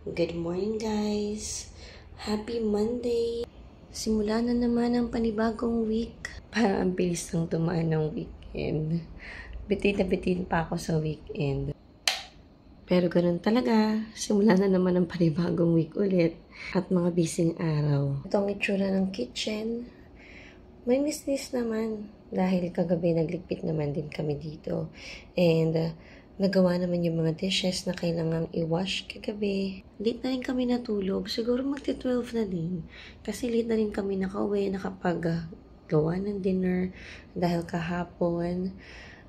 Good morning guys! Happy Monday! Simula na naman ang panibagong week. Parang ang bilis ng tumaan ng weekend. Bitin na bitin pa ako sa weekend. Pero ganun talaga. Simula na naman ang panibagong week ulit. At mga bising araw. Itong itsura ng kitchen. May miss naman. Dahil kagabi nagligpit naman din kami dito. And nagawa naman yung mga dishes na kailangang i-wash kagabi. Late na rin kami natulog. Siguro magti-12 na din. Kasi late na rin kami nakauwi, nakapag-gawa ng dinner. Dahil kahapon,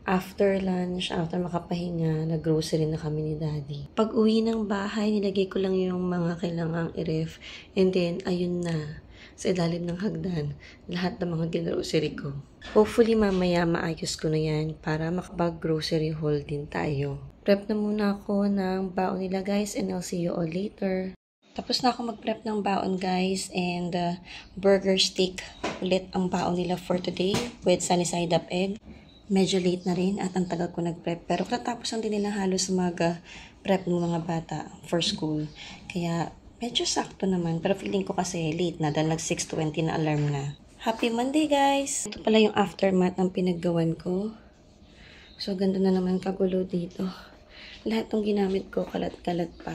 after lunch, after makapahinga, nag-grocery na kami ni Daddy. Pag uwi ng bahay, nilagay ko lang yung mga kailangang i-ref. And then, ayun na. Sa ilalim ng hagdan, lahat ng mga ginrocery ko. Hopefully, mamaya maayos ko na yan para makapag-grocery haul din tayo. Prep na muna ako ng baon nila guys and I'll see you all later. Tapos na ako mag-prep ng baon guys and burger steak ulit ang baon nila for today with sunny side up egg. Medyo late na rin at ang tagal ko nag-prep pero katapos lang din nila halos mag-prep ng mga bata for school. Kaya medyo sakto naman, pero feeling ko kasi late na dahil nag 6:20 na alarm na. Happy Monday, guys! Ito pala yung aftermath ng pinaggawan ko. So, ganda na naman kagulo dito. Lahat ng ginamit ko, kalat-kalat pa.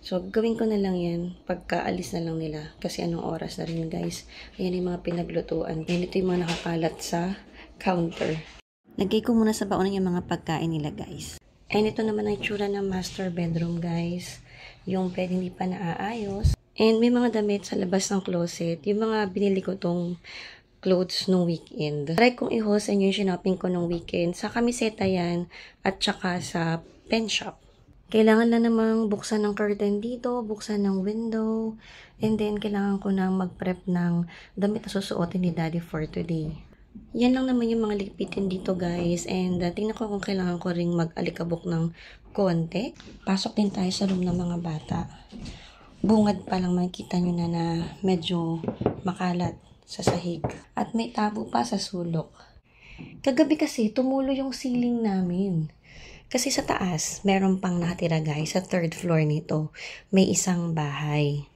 So, gawin ko na lang yan pagkaalis na lang nila. Kasi anong oras na rin, guys. Ayan yung mga pinaglutuan. Ayan ito yung mga nakakalat sa counter. Lagay ko muna sa baon yung mga pagkain nila, guys. And ito naman ang itsura ng master bedroom, guys. Yung bed hindi pa naaayos. And may mga damit sa labas ng closet. Yung mga binili ko tong clothes nung weekend. Try kong i-haul sa inyo yung shopping ko nung weekend. Sa kamiseta yan at saka sa pen shop. Kailangan lang namang buksan ng curtain dito, buksan ng window. And then kailangan ko nang mag-prep ng damit na susuotin ni Daddy for today. Yan lang naman yung mga ligpitin dito guys. And tingnan ko kung kailangan ko ring mag-alikabok ng konti. Pasok din tayo sa room ng mga bata. Bungad pa lang makikita nyo na medyo makalat sa sahig. At may tabo pa sa sulok. Kagabi kasi tumulo yung ceiling namin. Kasi sa taas, meron pang nakatira guys. Sa third floor nito, may isang bahay.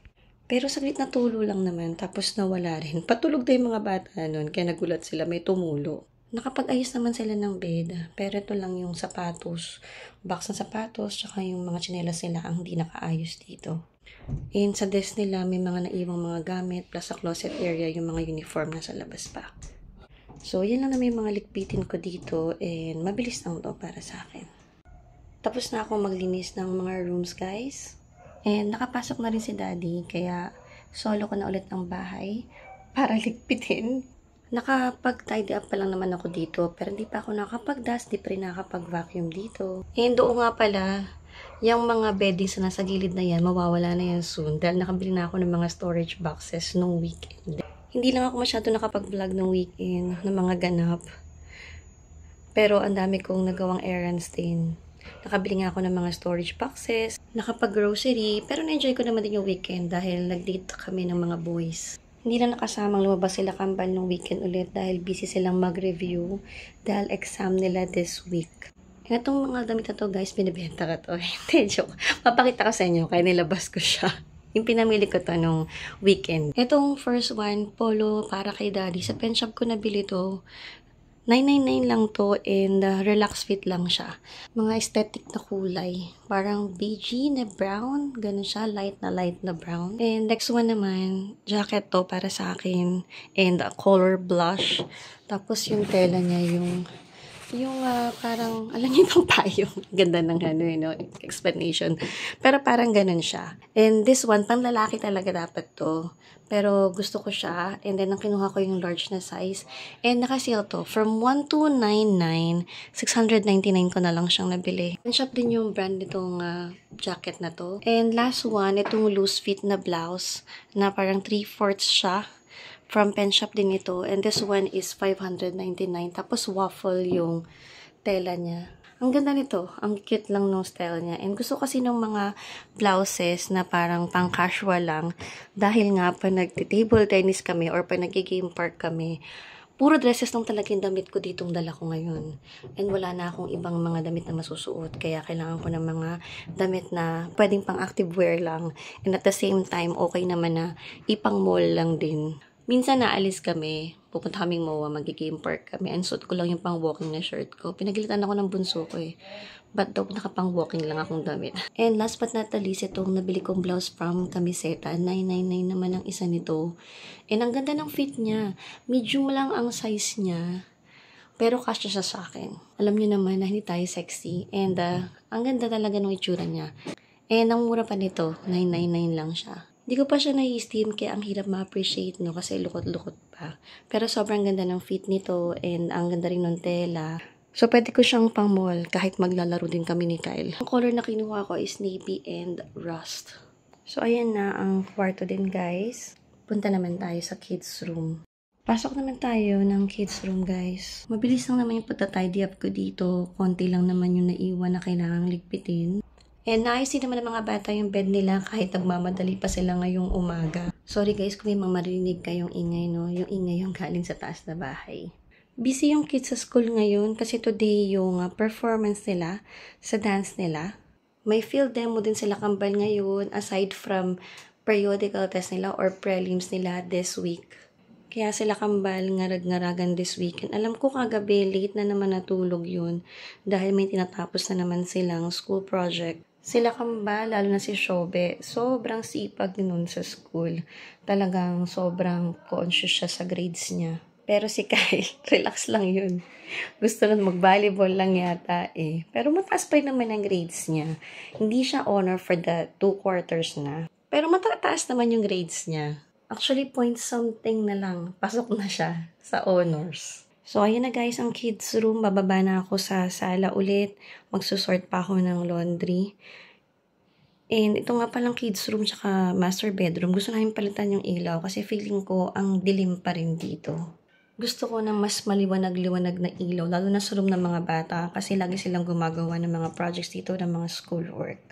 Pero saglit na tulo lang naman, tapos nawala rin. Patulog na yung mga bata nun, kaya nagulat sila, may tumulo. Nakapag-ayos naman sila ng bed, pero ito lang yung sapatos, box ng sapatos, tsaka yung mga tsinelas nila ang hindi nakaayos dito. And sa desk nila, may mga naiwang mga gamit, plus sa closet area, yung mga uniform na sa labas pa. So, yan lang naman yung mga likpitin ko dito, and mabilis lang to para sa akin. Tapos na ako maglinis ng mga rooms, guys. And nakapasok na rin si Daddy, kaya solo ko na ulit ang bahay para ligpitin. Nakapag-tidy up pa lang naman ako dito, pero hindi pa ako nakapag-dust, di pa rin nakapag-vacuum dito. And doon nga pala, yung mga beddings na nasa gilid na yan, mawawala na yan soon dahil nakabili na ako ng mga storage boxes nung weekend. Hindi lang ako masyado nakapag-vlog nung weekend ng mga ganap. Pero ang dami kong nagawang errands din. Nakabili nga ako ng mga storage boxes, nakapag-grocery, pero na-enjoy ko naman din yung weekend dahil nag-date kami ng mga boys. Hindi na nakasamang lumabas sila kambal nung weekend ulit dahil busy silang mag-review dahil exam nila this week. Itong mga damit na to guys, binibenta ka to. Hindi, joke. Papakita ko sa inyo, kaya nilabas ko siya. Yung pinamili ko to nung weekend. Itong first one, polo para kay Daddy. Sa pen shop ko nabili to. 999 lang to and relax fit lang siya. Mga aesthetic na kulay. Parang beige na brown. Ganun siya. Light na brown. And next one naman, jacket to para sa akin. And color blush. Tapos yung tela niya yung parang, alam niyo yung payong. Ganda ng explanation. Pero parang ganun siya. And this one, pang lalaki talaga dapat to. Pero gusto ko siya. And then, ang kinuha ko yung large na size. And naka-sale to. From 1299, 699 ko na lang siyang nabili. Shop din yung brand nitong jacket na to. And last one, itong loose fit na blouse na parang 3/4 siya. From pen shop din ito. And this one is 599. Tapos waffle yung tela niya. Ang ganda nito. Ang cute lang nung style niya. And gusto kasi ng mga blouses na parang pang casual lang. Dahil nga pa nagti-table tennis kami or pa nag-game park kami, Puro dresses lang talaga yung damit ko ditong dala ko ngayon. And wala na akong ibang mga damit na masusuot. Kaya kailangan ko ng mga damit na pwedeng pang active wear lang. And at the same time, okay naman na ipang mall lang din. Minsan naalis kami, pupunta kaming MOA, mag-game park kami. And suot ko lang yung pang walking na shirt ko. Pinagilitan ako ng bunso ko eh. But daw nakapang walking lang akong damit. And last but not the least, itong nabili kong blouse from Camiseta. 999 naman ang isa nito. And ang ganda ng fit niya. Medium lang ang size niya. Pero kasya siya sa akin. Alam niyo naman na hindi tayo sexy. And ang ganda talaga ng itsura niya. And ang mura pa nito, 999 lang siya. Hindi ko pa siya na-esteem kaya ang hirap ma-appreciate no kasi lukot-lukot pa. Pero sobrang ganda ng fit nito and ang ganda rin ng tela. So, pwede ko siyang pang mall kahit maglalaro din kami ni Kyle. Ang color na kinuha ko is navy and rust. So, ayan na ang kwarto din, guys. Punta naman tayo sa kids room. Pasok naman tayo ng kids room, guys. Mabilis lang naman yung pagta-tidy up ko dito. Konti lang naman yung naiwan na kailangang ligpitin. And naayos din naman ng mga bata yung bed nila kahit nagmamadali pa sila ngayong umaga. Sorry guys kung may marinig kayong ingay, no? Yung ingay yung galing sa taas na bahay. Busy yung kids sa school ngayon kasi today yung performance nila sa dance nila. May field demo din sila kambal ngayon aside from periodical test nila or prelims nila this week. Kaya sila kambal ngarag-ngaragan this weekend. Alam ko kagabi late na naman natulog yun dahil may tinatapos na naman silang school project. Sila kambal, lalo na si Shobe, sobrang sipag nun sa school. Talagang sobrang conscious siya sa grades niya. Pero si Kai, relax lang yun. Gusto lang mag-volleyball lang yata eh. Pero mataas pa rin naman ang grades niya. Hindi siya honor for the 2 quarters na. Pero matataas naman yung grades niya. Actually, point something na lang. Pasok na siya sa honors. So, ayun na guys, ang kids room. Bababa na ako sa sala ulit. Magsusort pa ako ng laundry. And ito nga palang kids room tsaka master bedroom. Gusto namin palitan yung ilaw kasi feeling ko ang dilim pa rin dito. Gusto ko na mas maliwanag-liwanag na ilaw, lalo na sa room ng mga bata kasi lagi silang gumagawa ng mga projects dito ng mga schoolwork.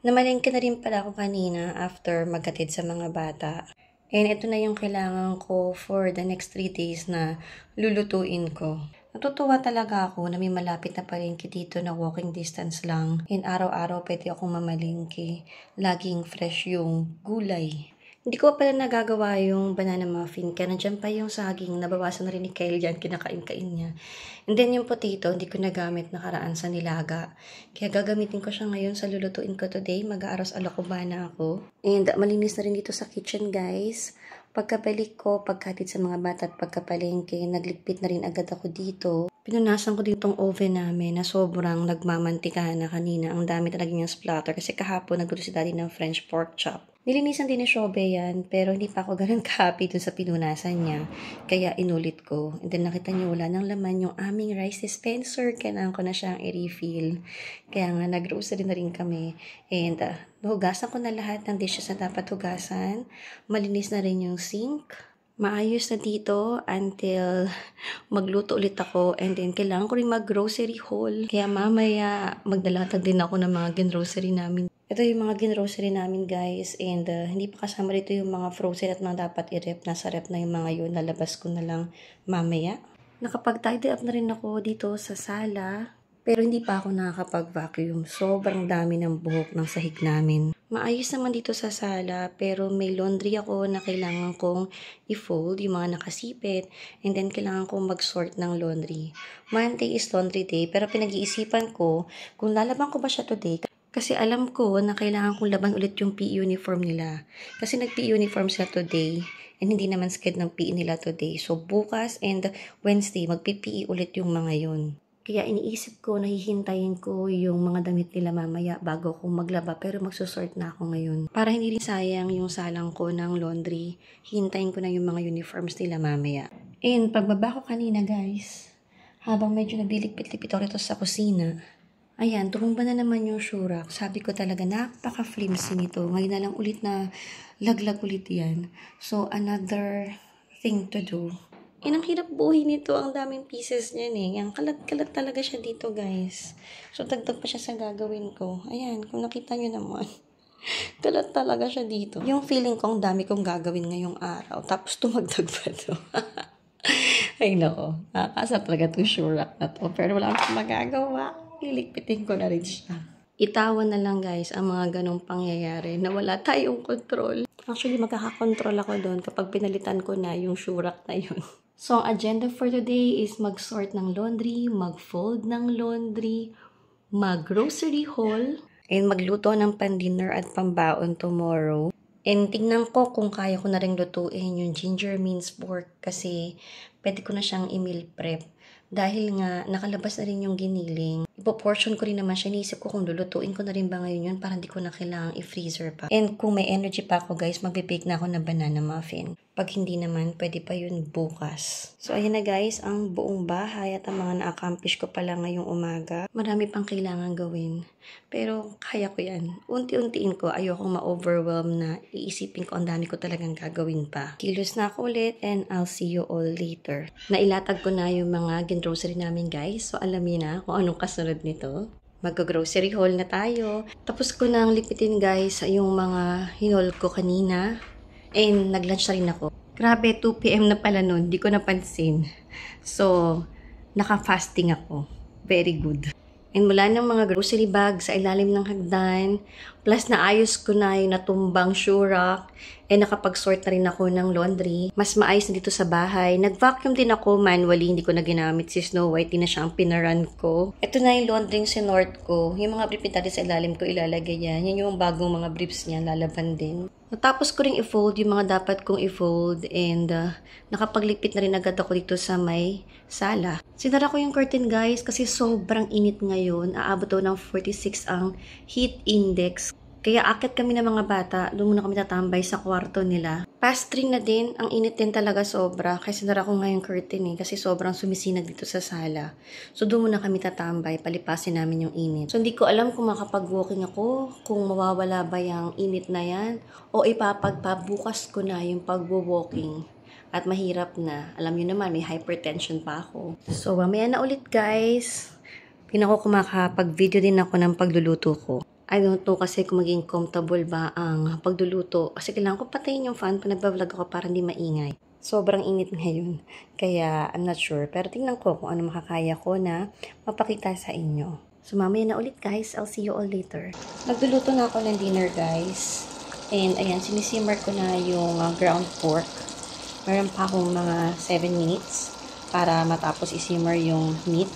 Namalengke na rin pala ako kanina after maghatid sa mga bata. And ito na yung kailangan ko for the next 3 days na lulutuin ko. Natutuwa talaga ako na may malapit na palengke dito na walking distance lang. And araw-araw pwede akong mamalengke. Laging fresh yung gulay. Hindi ko pala nagagawa yung banana muffin. Kaya nandiyan pa yung saging. Nabawasan na rin ni Kyle dyan. Kinakain-kain niya. And then yung potato, hindi ko nagamit nakaraan sa nilaga. Kaya gagamitin ko siya ngayon sa lulutuin ko today. Mag-aaros alakubana ako. And malinis na rin dito sa kitchen, guys. Pagkabalik ko, pagkatid sa mga bata at pagkapalengke, nagligpit na rin agad ako dito. Pinunasan ko din itong oven namin na sobrang nagmamantika na kanina. Ang dami talaga yung splatter kasi kahapon nagluto si daddy ng French pork chop. Nilinisan din ni Shobe yan, pero hindi pa ako ganun ka-happy dun sa pinunasan niya. Kaya inulit ko. And then nakita niyo wala ng laman yung aming rice dispenser. Kailangan ko na siyang i-refill. Kaya nga nag-grocery na rin kami. And nahugasan ko na lahat ng dishes na dapat hugasan. Malinis na rin yung sink. Maayos na dito until magluto ulit ako. And then kailangan ko rin mag-grocery haul. Kaya mamaya magdalatag din ako ng mga gin-grocery namin. Ito yung mga gin-grocery namin guys and hindi pa kasama rito yung mga frozen at mga dapat i-rep. Nasa rep na yung mga yun. Lalabas ko na lang mamaya. Nakapag-tidy up na rin ako dito sa sala pero hindi pa ako nakakapag-vacuum. Sobrang dami ng buhok ng sahig namin. Maayos naman dito sa sala pero may laundry ako na kailangan kong i-fold yung mga nakasipit and then kailangan kong mag-sort ng laundry. Monday is laundry day pero pinag-iisipan ko kung lalaban ko ba siya today. Kasi alam ko na kailangan kong laban ulit yung PE uniform nila. Kasi nag-PE uniform sila today and hindi naman sked ng PE nila today. So bukas and Wednesday, magpi-PE ulit yung mga yun. Kaya iniisip ko, nahihintayin ko yung mga damit nila mamaya bago ko maglaba pero magsusort na ako ngayon. Para hindi rin sayang yung salang ko ng laundry, hintayin ko na yung mga uniforms nila mamaya. And pagbaba ko kanina guys, habang medyo nagliligpit-lipit ako rito sa kusina, ayan, tumumba na naman yung shurak. Sabi ko talaga, napaka-flimsy nito. Ngayon na lang ulit na laglag ulit yan. So, another thing to do. Ang hirap buhay nito. Ang daming pieces niyan eh. Ang kalat-kalat talaga siya dito, guys. So, dagdag pa siya sa gagawin ko. Ayan, kung nakita nyo naman. Kalat talaga siya dito. Yung feeling ko, ang dami kong gagawin ngayong araw. Tapos, tumagdag pa to. Ay nako, nakakasar talaga itong shurak na to. Pero wala akong magagawa. Lilikpitin ko na rin siya. Itawan na lang guys ang mga ganong pangyayari na wala tayong control. Actually, magkakakontrol ako doon kapag pinalitan ko na yung shurak na yun. So, ang agenda for today is mag-sort ng laundry, mag-fold ng laundry, mag-grocery haul, and magluto ng pan-dinner at pambaon tomorrow. And tingnan ko kung kaya ko na rin lutuin yung ginger mince pork kasi pwede ko na siyang i-meal prep. Dahil nga, nakalabas na rin yung giniling. Ipo-portion ko rin naman siya. Niisip ko kung lulutuin ko na rin ba ngayon yun para hindi ko na kailangang i-freezer pa. And kung may energy pa ako guys, magbe-bake na ako ng banana muffin. Pag hindi naman, pwede pa yun bukas. So ayan na guys, ang buong bahay at ang mga na-accomplish ko pala ngayong umaga. Marami pang kailangan gawin. Pero kaya ko yan. Unti-untiin ko, ayokong ma-overwhelm na iisipin ko ang dami ko talagang gagawin pa. Kilos na ako ulit and I'll see you all later. Nailatag ko na yung mga grocery namin guys. So alam niyo na kung anong kasunod nito. Mag-grocery haul na tayo. Tapos ko nang lipitin guys yung mga hinol ko kanina. And nag-lunch na rin ako. Grabe, 2 PM na pala nun. Di ko napansin. So, naka-fasting ako. Very good. And wala ng mga grocery bag sa ilalim ng hagdan. Plus, naayos ko na yung natumbang shurak. And nakapag-sort na rin ako ng laundry. Mas maayos na dito sa bahay. Nag-vacuum din ako manually. Hindi ko na ginamit si Snow White. Di na siya ang pinaran ko. Ito na yung laundry yung sinort ko. Yung mga briefs natin sa ilalim ko ilalagay yan. Yan yung bagong mga briefs niya. Lalaban din. Natapos ko rin i-fold yung mga dapat kong i-fold and nakapagligpit na rin agad ako dito sa may sala. Sinara ko yung curtain guys kasi sobrang init ngayon. Aabot daw ng 46 ang heat index. Kaya akit kami ng mga bata, doon muna kami tatambay sa kwarto nila. Past 3 na din, ang init din talaga sobra. Kaya sinara ko nga yung curtain kasi sobrang sumisinag dito sa sala. So doon muna kami tatambay, palipasin namin yung init. So hindi ko alam kung makapag-walking ako, kung mawawala ba yung init na yan, o ipapagpabukas ko na yung pag-walking. At mahirap na. Alam niyo naman, may hypertension pa ako. So mamaya na ulit guys. Pinako kumakapag-video din ako ng pagluluto ko. I don't know kasi kung maging comfortable ba ang pagluluto. Kasi kailangan ko patayin yung fan pa nagbablog ako para hindi maingay. Sobrang init ngayon. Kaya I'm not sure. Pero tingnan ko kung ano makakaya ko na mapakita sa inyo. So mamaya na ulit guys. I'll see you all later. Nagluluto na ako ng dinner guys. And ayan, sinisimmer ko na yung ground pork. Meron pa akong mga 7 minutes para matapos isimmer yung meat.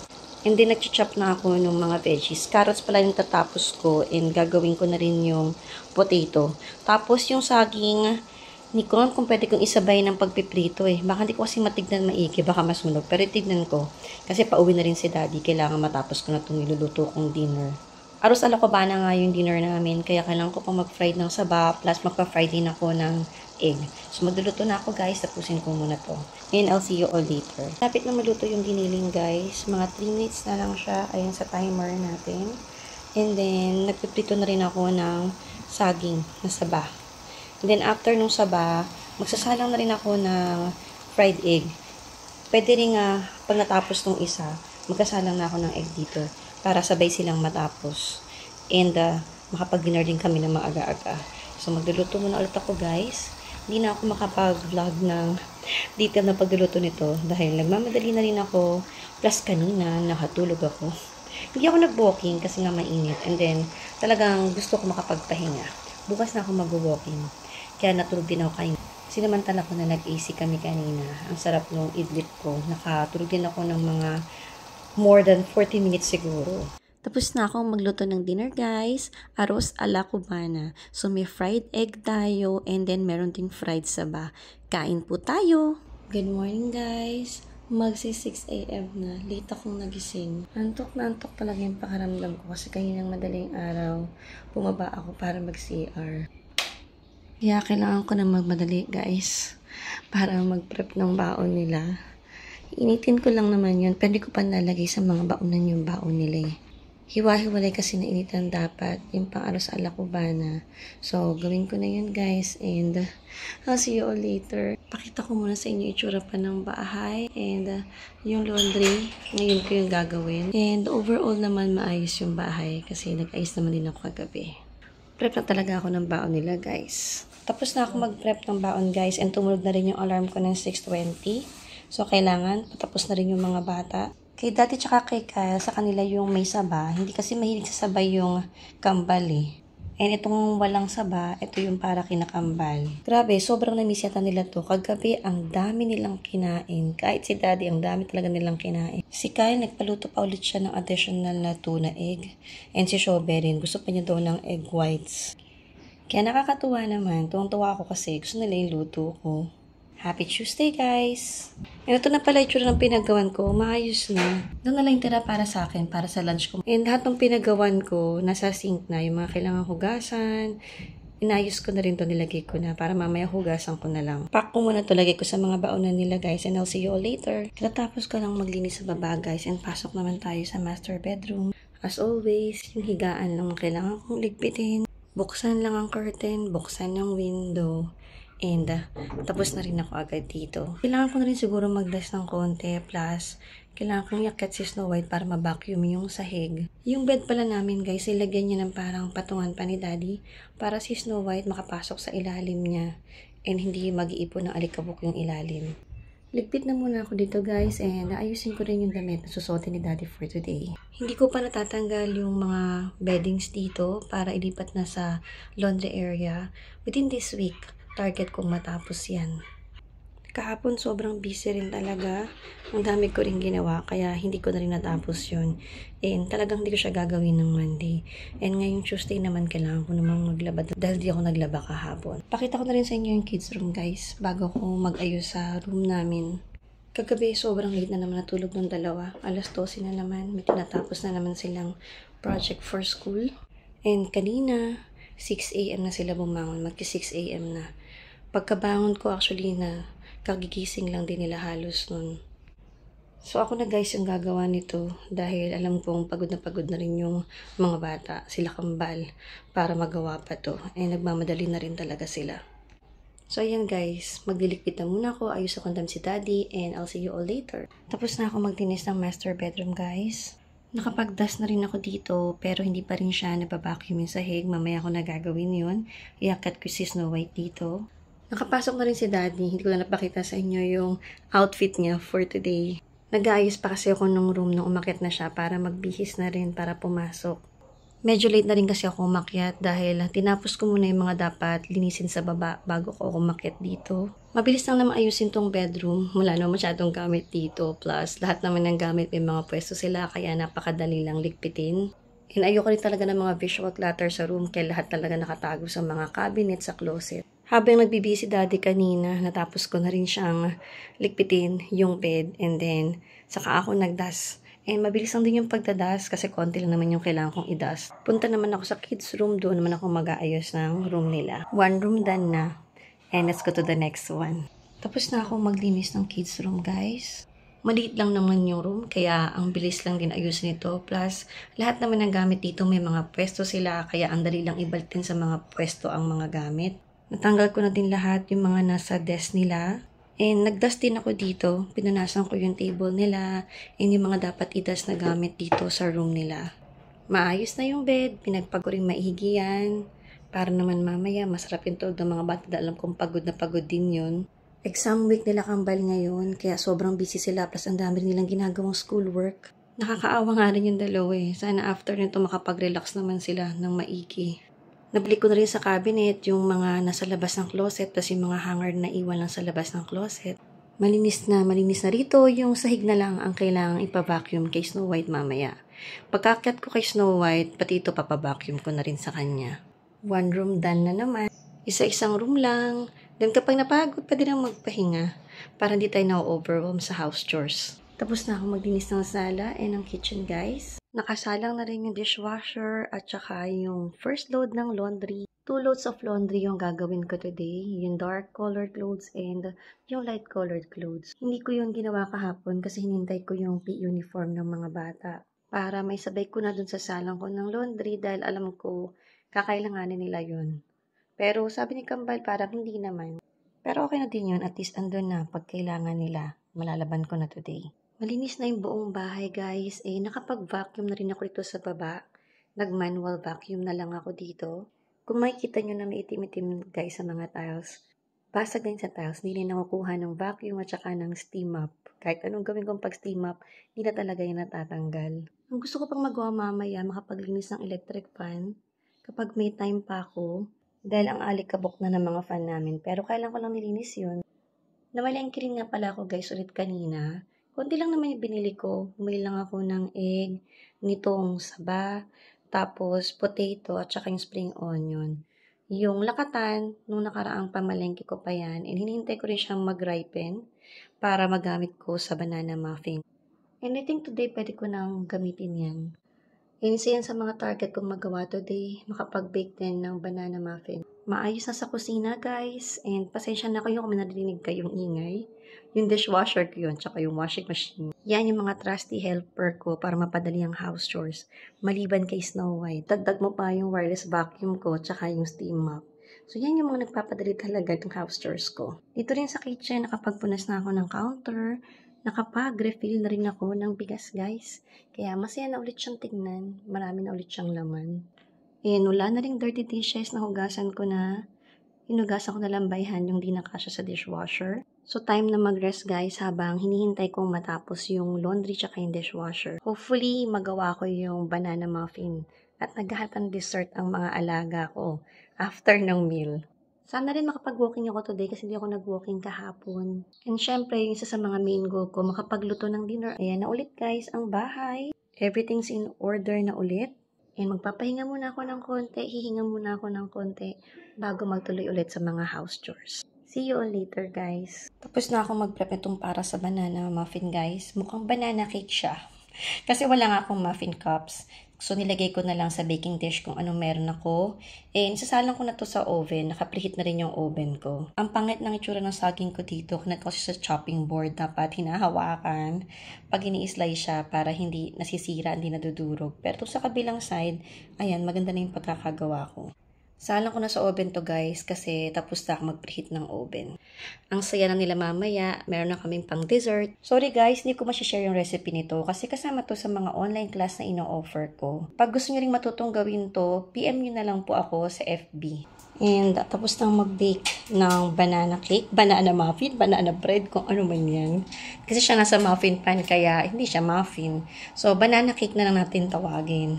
And then, nag-chop na ako ng mga veggies. Carrots pala yung tatapos ko. And gagawin ko na rin yung potato. Tapos, yung saging, hindi ko kung pwede kong isabay ng pagpiprito eh. Baka hindi ko kasi matignan maigi. Baka masunog. Pero tignan ko. Kasi pauwi na rin si daddy. Kailangan matapos ko na itong niluluto kong dinner. Aros ala ko ba na nga yung dinner namin. Kaya kailangan ko pang mag-fry ng saba. Plus, magpa-fry din ako ng egg. So, magluluto na ako guys. Tapusin ko muna to. And I'll see you all later. Lapit na maluto yung giniling guys. Mga 3 minutes na lang siya. Ayan sa timer natin. And then, nagpiprito na rin ako ng saging na saba. And then, after nung saba, magsasalang na rin ako ng fried egg. Pwede rin pag natapos nung isa, magkasalang na ako ng egg dito. Para sabay silang matapos. And, makapag-dinner din kami ng maaga-aga. So, magluluto muna ulit ako guys. Hindi na ako makapag-vlog ng detail na pagluluto nito dahil nagmamadali na rin ako. Plus kanina, nakatulog ako. Hindi ako nag-walking kasi nga mainit. And then, talagang gusto ko makapagpahinga. Bukas na ako mag-walking. Kaya natulog din ako kayo. Sinamantala ko na nag-AC kami kanina. Ang sarap nung idlip ko. Nakatulog din ako ng mga more than 40 minutes siguro. Tapos na akong magluto ng dinner guys. Arroz a la cubana. So may fried egg tayo and then meron ding fried saba. Kain po tayo! Good morning guys! Magsi 6 AM na. Late akong nagising. Antok na antok talaga yung pakaramdam ko kasi kaninang madaling araw bumaba ako para mag-CR. Kaya kailangan ko na magmadali guys para mag-prep ng baon nila. Initin ko lang naman yun. Pwede ko pa nalagay sa mga baonan yung baon nila eh. Hiwa-hiwalay kasi na initan dapat. Yung pang-aros ala cubana. So, gawin ko na yun guys. And, I'll see you all later. Pakita ko muna sa inyo itsura pa ng bahay. And, yung laundry. Ngayon ko yung gagawin. And, overall naman maayos yung bahay. Kasi nag-ayos naman din ako kagabi. Prep na talaga ako ng baon nila guys. Tapos na ako mag-prep ng baon guys. And, tumulog na rin yung alarm ko ng 6:20. So, kailangan patapos na rin yung mga bata. Kay Daddy tsaka kay Kyle, sa kanila yung may saba. Hindi kasi mahilig sa sabay yung kambal eh. And itong walang saba, ito yung para kinakambal. Grabe, sobrang na-miss yata nila to. Kagabi, ang dami nilang kinain. Kahit si Daddy, ang dami talaga nilang kinain. Si Kyle, nagpaluto pa ulit siya ng additional na tuna egg. And si Shobe rin, gusto pa niya daw ng egg whites. Kaya nakakatuwa naman. Tuwang-tuwa ako kasi gusto nila yung luto ko. Happy Tuesday, guys! And ito na pala yung tsura ng pinagawan ko. Maayos na. Doon na lang yung tira para sa akin, para sa lunch ko. And lahat ng pinagawan ko, nasa sink na. Yung mga kailangan hugasan. Inayos ko na rin to, nilagay ko na. Para mamaya hugasan ko na lang. Pack ko muna to, lagay ko sa mga baonan nila, guys. And I'll see you all later. Katapos ko lang maglinis sa baba, guys. And pasok naman tayo sa master bedroom. As always, yung higaan lang kailangan kong ligpitin. Buksan lang ang curtain, buksan yung window. And tapos na rin ako agad dito. Kailangan ko na rin siguro mag-dust ng konti. Plus, kailangan kong yakit si Snow White para ma-vacuum yung sahig. Yung bed pala namin, guys, ilagyan niya ng parang patungan pa ni Daddy para si Snow White makapasok sa ilalim niya and hindi mag-iipon ng alikabok yung ilalim. Ligpit na muna ako dito, guys, and ayusin ko rin yung damit na susuotin ni Daddy for today. Hindi ko pa natatanggal yung mga beddings dito para ilipat na sa laundry area within this week. Target kong matapos yan. Kahapon sobrang busy rin talaga. Ang dami ko rin ginawa kaya hindi ko na rin natapos yun. And talagang hindi ko siya gagawin ng Monday. And ngayong Tuesday naman kailangan ko namang maglaba dahil di ako naglaba kahapon. Pakita ko na rin sa inyo yung kids room, guys, bago ko mag-ayos sa room namin. Kagabi sobrang late na naman natulog ng dalawa. 12:00 na naman. May tinatapos na naman silang project for school. And kanina 6 a.m. na sila bumangon. Magki 6 a.m. na. Pagkabangon ko actually na kagigising lang din nila halos nun. So ako na, guys, yung gagawa nito dahil alam kong pagod na rin yung mga bata. Sila kambal para magawa pa to. And nagmamadali na rin talaga sila. So ayan, guys, magliligpit na muna ako. Ayos akong dam si Daddy and I'll see you all later. Tapos na ako magdinis ng master bedroom, guys. Nakapag-dust na rin ako dito, pero hindi pa rin siya nababacuum yung sahig. Mamaya ako na gagawin yun. Iakat ko si Snow White dito. Nakapasok na rin si Daddy. Hindi ko na napakita sa inyo yung outfit niya for today. Nag-aayos pa kasi ako ng room nung umakyat na siya para magbihis na rin para pumasok. Medyo late na rin kasi ako umakyat dahil tinapos ko muna yung mga dapat linisin sa baba bago ko umakyat dito. Mabilis lang naman ayusin tong bedroom. Wala naman masyadong gamit dito. Plus, lahat naman ng gamit may mga pwesto sila kaya napakadali lang ligpitin. And ayoko rin talaga ng mga visual clutter sa room kaya lahat talaga nakatago sa mga cabinet sa closet. Habang nagbibisi Daddy kanina, natapos ko na rin siyang ligpitin yung bed and then saka ako nagdust. And mabilis lang din yung pagdadas kasi konti lang naman yung kailangan kong i-dust. Punta naman ako sa kids room, doon naman ako mag-aayos ng room nila. One room done na. And let's go to the next one. Tapos na ako maglinis ng kids room, guys. Maliit lang naman yung room, kaya ang bilis lang din ayusin ito. Plus, lahat naman ng gamit dito may mga pwesto sila, kaya ang dali lang ibalitin sa mga pwesto ang mga gamit. Natanggal ko na din lahat yung mga nasa desk nila. And nagdust din ako dito. Pinunasan ko yung table nila and yung mga dapat i-dust na gamit dito sa room nila. Maayos na yung bed. Pinagpag ko rin maigi yan. Para naman mamaya masarap yung tulog ng mga bata. Alam kong pagod na pagod din yun. Exam week nila kambal ngayon. Kaya sobrang busy sila. Plus ang dami nilang ginagawang schoolwork. Nakakaawa nga rin yung dalawa eh. Sana after nito makapag-relax naman sila ng maigi. Nabili ko na rin sa cabinet yung mga nasa labas ng closet tapos yung mga hanger na iwan lang sa labas ng closet. Malinis na rito. Yung sahig na lang ang kailangang ipa-vacuum kay Snow White mamaya. Pagkaakyat ko kay Snow White, pati ito papavacuum ko na rin sa kanya. One room done na naman. Isa-isang room lang. Then kapag napagod, pwede nang magpahinga para hindi tayo na-overwhelm sa house chores. Tapos na ako maglinis ng sala and ng kitchen, guys. Nakasalang na rin yung dishwasher at saka yung first load ng laundry. 2 loads of laundry yung gagawin ko today. Yung dark colored clothes and yung light colored clothes. Hindi ko yung ginawa kahapon kasi hinintay ko yung uniform ng mga bata. Para may sabay ko na dun sa salang ko ng laundry dahil alam ko kakailanganin nila yun. Pero sabi ni Kambal parang hindi naman. Pero okay na din yun, at least andun na pag kailangan nila. Malalaban ko na today. Malinis na yung buong bahay, guys. Nakapag-vacuum na rin ako dito sa baba. Nag-manual vacuum na lang ako dito. Kung makikita nyo na may itim-itim, guys, sa mga tiles, basag din sa tiles, hindi nakukuha ng vacuum at saka ng steam mop. Kahit anong gawin kong pag-steam up, hindi na talaga yan natatanggal. Ang gusto ko pang magawa mamaya, makapaglinis ng electric fan. Kapag may time pa ako, dahil ang alikabok na ng mga fan namin. Pero kailan ko lang nilinis yun. Namalengke rin nga pala ako guys ulit kanina. Konti lang naman yung binili ko. Bumili lang ako ng egg, nitong saba, tapos potato at saka yung spring onion. Yung lakatan, nung nakaraang pamalengke ko pa yan, and hinihintay ko rin siyang mag-ripen para magamit ko sa banana muffin. And I think today pwede ko nang gamitin yan. And isa yan sa mga target kong magawa today, makapag-bake din ng banana muffin. Maayos na sa kusina guys, and pasensya na kayo kung narinig kayong ingay. Yung dishwasher ko yun, tsaka yung washing machine. Yan yung mga trusty helper ko para mapadali ang house chores. Maliban kay Snow White, dagdag mo pa yung wireless vacuum ko, tsaka yung steam mop. So yan yung mga nagpapadali talaga ng house chores ko. Dito rin sa kitchen, nakapagpunas na ako ng counter, nakapag-refill na rin ako ng bigas guys. Kaya masaya na ulit siyang tignan, marami na ulit siyang laman. And wala na rin dirty dishes na hugasan ko na. Hinugasan ko na lambayhan yung di nakasya sa dishwasher. So time na mag-rest guys habang hinihintay kong matapos yung laundry tsaka yung dishwasher. Hopefully magawa ko yung banana muffin at naghahanap ng dessert ang mga alaga ko after ng meal. Sana rin makapag-walking ako today kasi hindi ako nag-walking kahapon. And syempre, yung isa sa mga main goal ko, makapagluto ng dinner. Ayan na ulit guys ang bahay. Everything's in order na ulit. And magpapahinga muna ako ng konti, hihinga muna ako ng konti bago magtuloy ulit sa mga house chores. See you all later guys. Tapos na ako mag-prep itong para sa banana muffin guys. Mukhang banana cake siya. Kasi wala nga akong muffin cups. So nilagay ko na lang sa baking dish kung anong meron ako. And sasalang ko na to sa oven. Naka-preheat na rin yung oven ko. Ang pangit ng itsura ng saging ko dito. Kinat ko sa chopping board. Dapat hinahawakan pag ini-slice siya para hindi nasisira, hindi nadudurog. Pero sa kabilang side, ayan, maganda na yung pagkakagawa ko. Salang ko na sa oven to guys kasi tapos na ako mag-preheat ng oven. Ang saya na nila mamaya, meron na kaming pang dessert. Sorry guys, hindi ko ma-share yung recipe nito kasi kasama to sa mga online class na ino-offer ko. Pag gusto nyo rin matutong gawin to, PM nyo na lang po ako sa FB. And tapos nang mag-bake ng banana cake, banana muffin, banana bread, kung ano man yan. Kasi siya nasa muffin pan kaya hindi siya muffin. So banana cake na lang natin tawagin.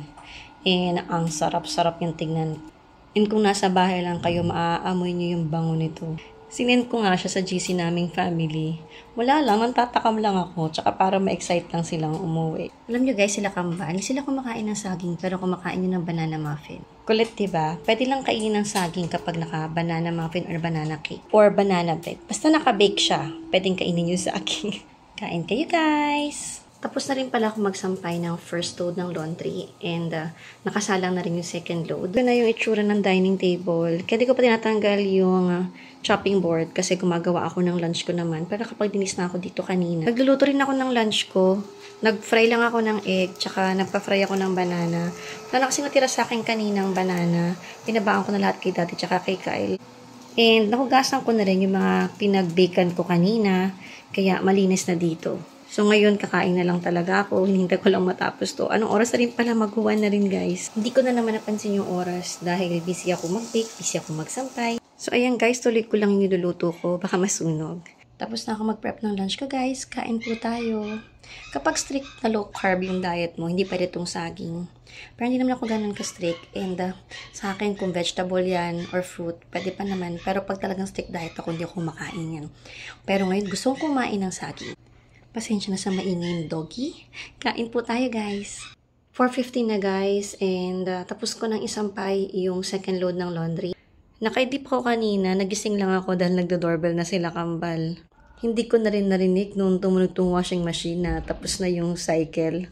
And ang sarap-sarap yung tignan. And kung nasa bahay lang kayo, maaamoy nyo yung bango nito. Sinend ko nga siya sa GC naming family. Wala lang, nantatakam lang ako. Tsaka para ma-excite lang silang umuwi. Alam nyo guys, sila kamba. Hindi sila kumakain ng saging, pero kumakain nyo ng banana muffin. Kulit, diba? Pwede lang kainin ng saging kapag naka-banana muffin or banana cake. Or banana bread. Basta naka-bake siya, pwedeng kainin yung saging. Kain kayo guys! Tapos na rin pala ako magsampay ng first load ng laundry and nakasalang na rin yung second load. Ito na yung itsura ng dining table. Kaya di ko pa tinatanggal yung chopping board kasi gumagawa ako ng lunch ko naman. Pero kapag dinis na ako dito kanina, nagluluto rin ako ng lunch ko. Nag-fry lang ako ng egg, tsaka nagpa-fry ako ng banana. Wala na kasi natira sa akin kaninang banana. Pinabaan ko na lahat kay Daddy tsaka kay Kyle. And nahugasan ko na rin yung mga pinag-bakean ko kanina. Kaya malinis na dito. So, ngayon, kakain na lang talaga ako. Hinihintay ko lang matapos to. Anong oras na rin pala mag-1 na rin, guys. Hindi ko na naman napansin yung oras dahil busy ako mag-bake, busy ako magsampay. So, ayan guys, tuloy ko lang yung niluluto ko. Baka masunog. Tapos na ako mag-prep ng lunch ko, guys. Kain po tayo. Kapag strict na low carb yung diet mo, hindi pwede itong saging. Pero hindi naman ako ganun ka-strict. And sa akin, kung vegetable yan or fruit, pwede pa naman. Pero pag talagang strict diet ako, hindi ako kumakain yan. Pero ngayon, gusto kong kumain ng saging. Pasensya na sa maingay doggy. Kain po tayo guys. 4:50 na guys. And tapos ko nang isampay yung second load ng laundry. Nakaidip ko kanina. Nagising lang ako dahil nagdo-doorbell na sila kambal. Hindi ko na rin narinig nung tumunog tong washing machine na tapos na yung cycle.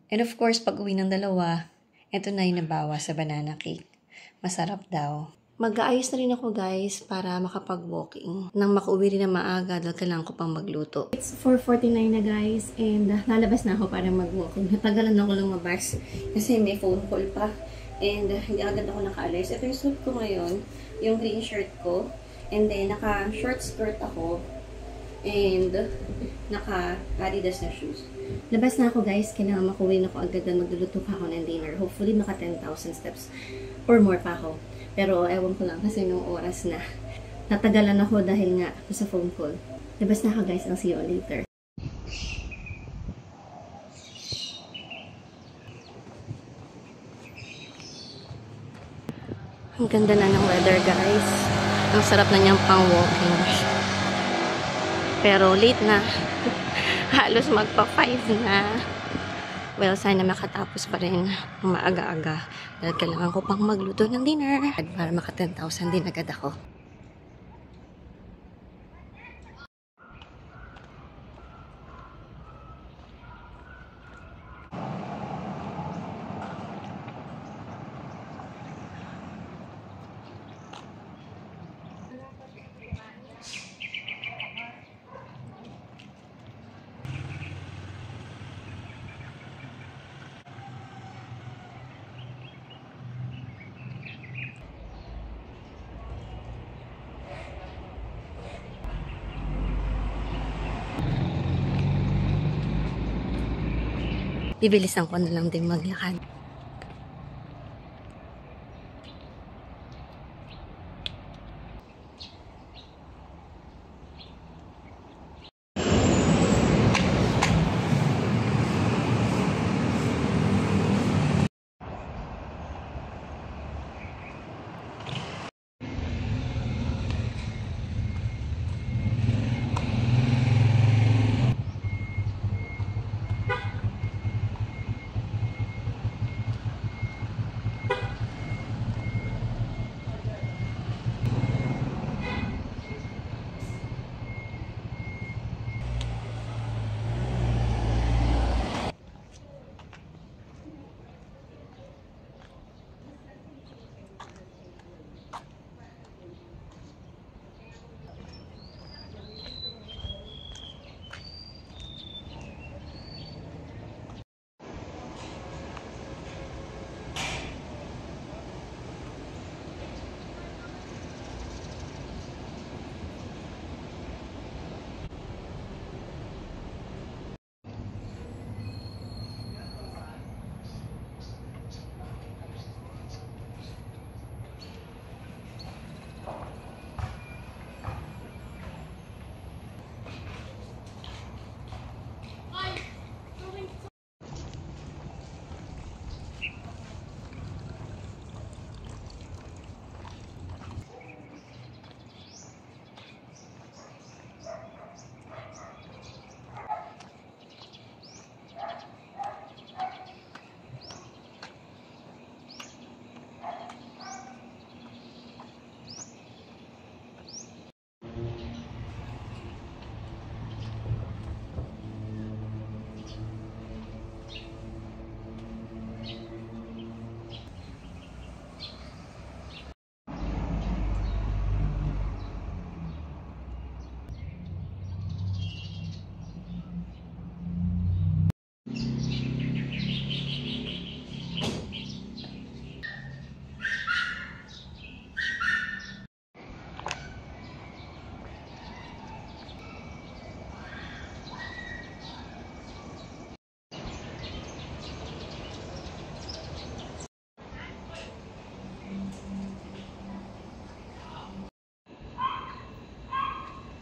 And of course, pag uwi ng dalawa, eto na yung nabawa sa banana cake. Masarap daw. Mag-aayos na rin ako guys para makapag-walking. Nang makauwi rin na maaga dahil kailangan ko pang magluto. It's 4:49 na guys and lalabas na ako para mag-walking. Natagalan ako lumabas kasi may phone call pa. And hindi agad ako nakaalis. Ito yung suit ko ngayon. Yung green shirt ko. And then naka-short skirt ako. And naka-Adidas na shoes. Labas na ako guys. Kailangan makauwi na ako agad na magluluto pa ako ng dinner. Hopefully maka 10,000 steps or more pa ako. Pero ewan ko lang kasi nung oras na natagalan ako dahil nga sa phone call. Labas na ako guys. I'll see you all later. Ang ganda na ng weather, guys. Ang sarap na niyang pang walking. Pero late na. Halos magpa 5 na. Well, sana makatapos pa rin maaga-aga. Dahil kailangan ko pang magluto ng dinner. At para maka 10,000 din agad ako. Bibilisan ko na lang din maglakad.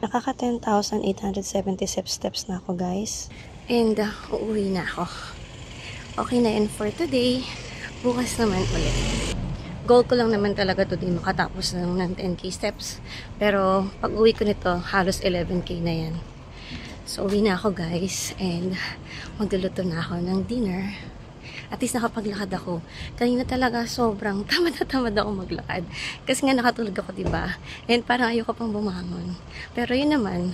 Nakaka 10,876 steps na ako, guys. And uuwi na ako. Okay na yun for today. Bukas naman ulit. Goal ko lang naman talaga today makatapos ng 10k steps. Pero pag uwi ko nito, halos 11k na yan. So uwi na ako, guys. And magluluto na ako ng dinner. At least nakapaglakad ako. Kanina talaga sobrang tamad na tamad ako maglakad. Kasi nga nakatulog ako, diba? And parang ayoko pang bumangon. Pero yun naman,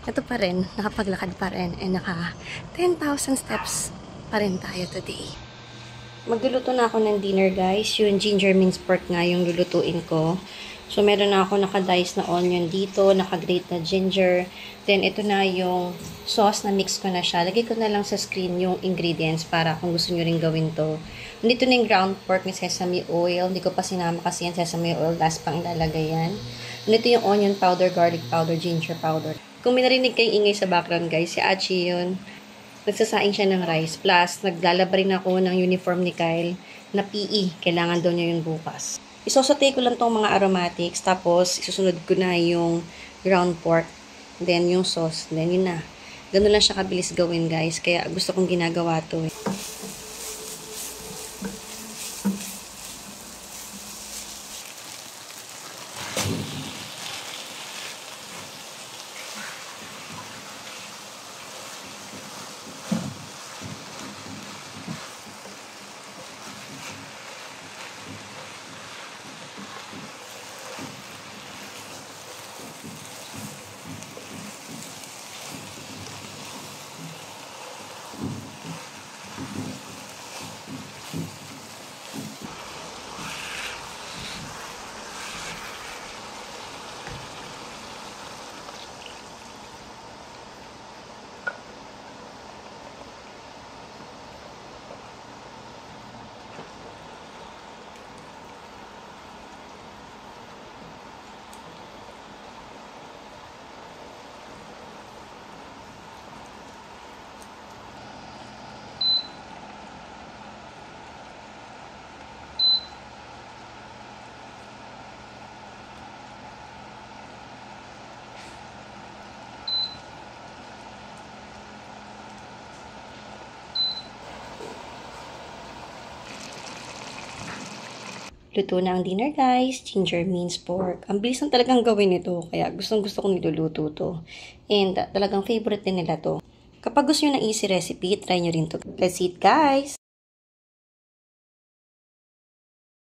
ito pa rin, nakapaglakad pa rin. And naka 10,000 steps pa rin tayo today. Magluluto na ako ng dinner, guys. Yung ginger minced pork nga yung lulutuin ko. So, meron na ako naka-dice na onion dito, naka-grate na ginger. Then, ito na yung sauce na mix ko na siya. Lagay ko na lang sa screen yung ingredients para kung gusto nyo rin gawin to. Nandito na yung ground pork, may sesame oil. Hindi ko pa sinama kasi yung sesame oil. Last pang ilalagay yan. Nandito yung onion powder, garlic powder, ginger powder. Kung may narinig kayong ingay sa background, guys, si Achi yun. Nagsasaing siya ng rice. Plus, naglalaba rin ako ng uniform ni Kyle na PE. Kailangan daw niya yun bukas. Isosote ko lang tong mga aromatics. Tapos, isusunod ko na yung ground pork. Then, yung sauce. Then, yun na. Ganun lang siya kabilis gawin, guys. Kaya, gusto kong ginagawa to. Luto na ang dinner guys, ginger minced pork. Ang bilis lang talagang gawin ito, kaya gustong gusto kong niluluto to. And talagang favorite din nila to. Kapag gusto nyo ng easy recipe, try nyo rin to. Let's eat guys!